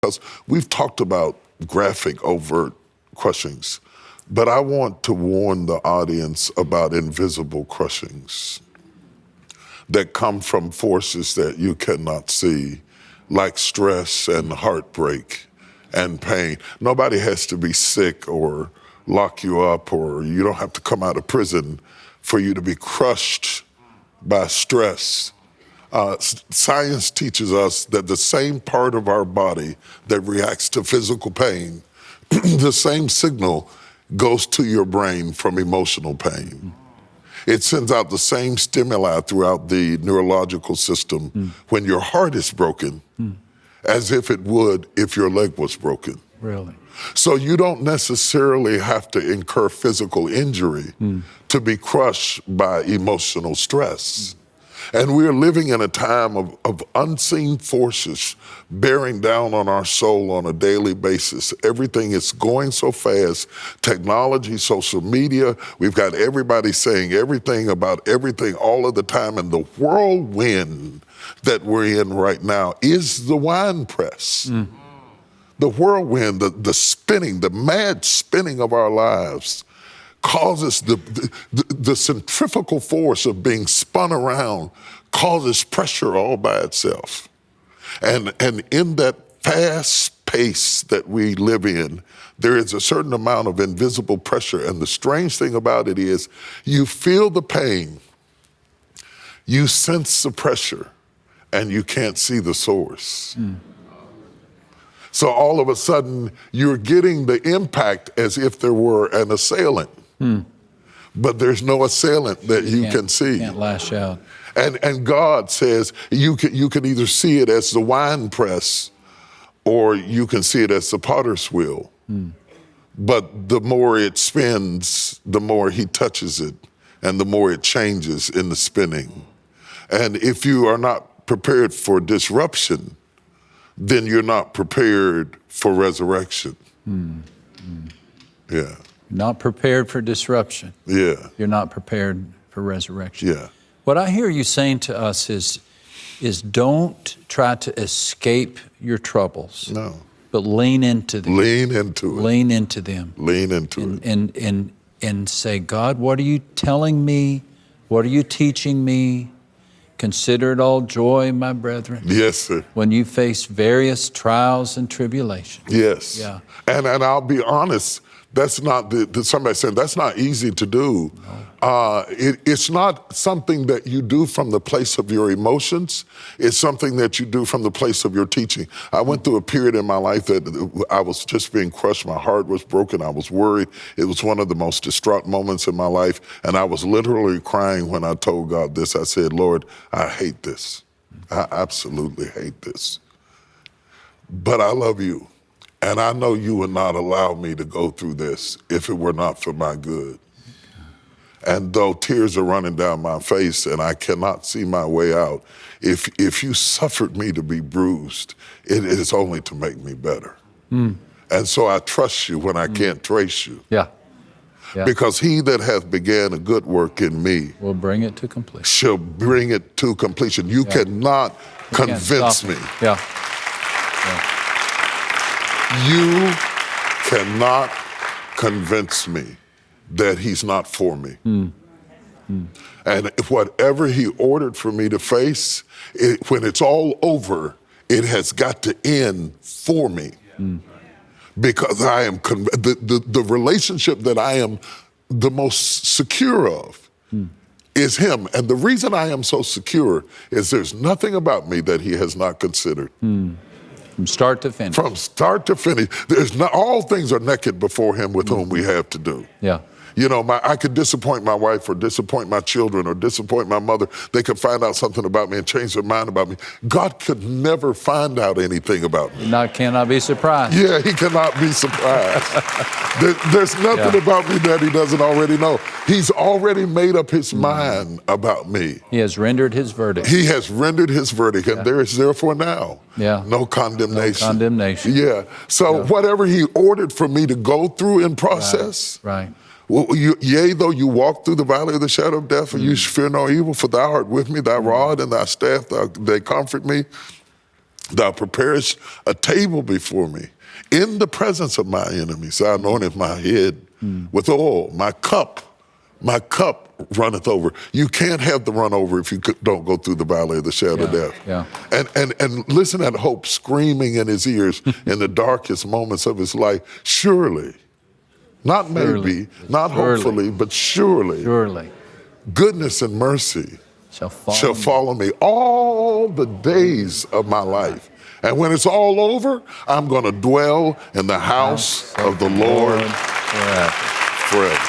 because we've talked about graphic, overt crushings, but I want to warn the audience about invisible crushings that come from forces that you cannot see, like stress and heartbreak and pain. Nobody has to be sick or lock you up, or you don't have to come out of prison for you to be crushed by stress. Science teaches us that the same part of our body that reacts to physical pain, the same signal goes to your brain from emotional pain. It sends out the same stimuli throughout the neurological system when your heart is broken as if it would if your leg was broken. Really? So you don't necessarily have to incur physical injury to be crushed by emotional stress. And we're living in a time of unseen forces bearing down on our soul on a daily basis. Everything is going so fast. Technology, social media, we've got everybody saying everything about everything all of the time. And the whirlwind that we're in right now is the Winepress. The whirlwind, the spinning, the mad spinning of our lives causes the centrifugal force of being spun around causes pressure all by itself. And in that fast pace that we live in, there is a certain amount of invisible pressure. And the strange thing about it is you feel the pain, you sense the pressure, and you can't see the source. So all of a sudden, you're getting the impact as if there were an assailant. But there's no assailant that you can see. Can't lash out. And God says you can either see it as the wine press or you can see it as the potter's wheel. But the more it spins, the more he touches it and the more it changes in the spinning. And if you are not prepared for disruption, then you're not prepared for resurrection. Yeah. Not prepared for disruption. Yeah. You're not prepared for resurrection. Yeah. What I hear you saying to us is don't try to escape your troubles. No. But lean into them. Lean into it. Lean into them. Lean into it. And say, God, what are you telling me? What are you teaching me? Consider it all joy, my brethren. Yes, sir. When you face various trials and tribulations. Yes. Yeah. And I'll be honest, that's not, somebody said, that's not easy to do. It's not something that you do from the place of your emotions. It's something that you do from the place of your teaching. I went through a period in my life that I was just being crushed. My heart was broken. I was worried. It was one of the most distraught moments in my life. And I was literally crying when I told God this. I said, Lord, I hate this. I absolutely hate this. But I love you. And I know you would not allow me to go through this if it were not for my good. And though tears are running down my face and I cannot see my way out, if you suffered me to be bruised, it is only to make me better. And so I trust you when I can't trace you. Yeah. Because he that hath began a good work in me will bring it to completion. Shall bring it to completion. You cannot convince me. Yeah. You cannot convince me that he's not for me. And whatever he ordered for me to face, when it's all over, it has got to end for me. Because I am, the relationship that I am the most secure of is him. And the reason I am so secure is there's nothing about me that he has not considered. From start to finish. From start to finish. All things are naked before him with whom we have to do. Yeah. You know, I could disappoint my wife or disappoint my children or disappoint my mother. They could find out something about me and change their mind about me. God could never find out anything about me. Cannot be surprised. Yeah, he cannot be surprised. There's nothing about me that he doesn't already know. He's already made up his mind about me. He has rendered his verdict. He has rendered his verdict, and there is therefore now no condemnation. No condemnation. Yeah. So whatever he ordered for me to go through in process, right. Well, yea, though you walk through the valley of the shadow of death, and you fear no evil, for thou art with me, thy rod and thy staff, they comfort me. Thou preparest a table before me in the presence of my enemies. Thou anointest my head with oil. My cup runneth over. You can't have the run over if you don't go through the valley of the shadow of death. Yeah. And listen at hope screaming in his ears in the darkest moments of his life. Surely, not maybe, not hopefully, but surely, goodness and mercy shall follow me all the days of my life. And when it's all over, I'm going to dwell in the house of the Lord forever.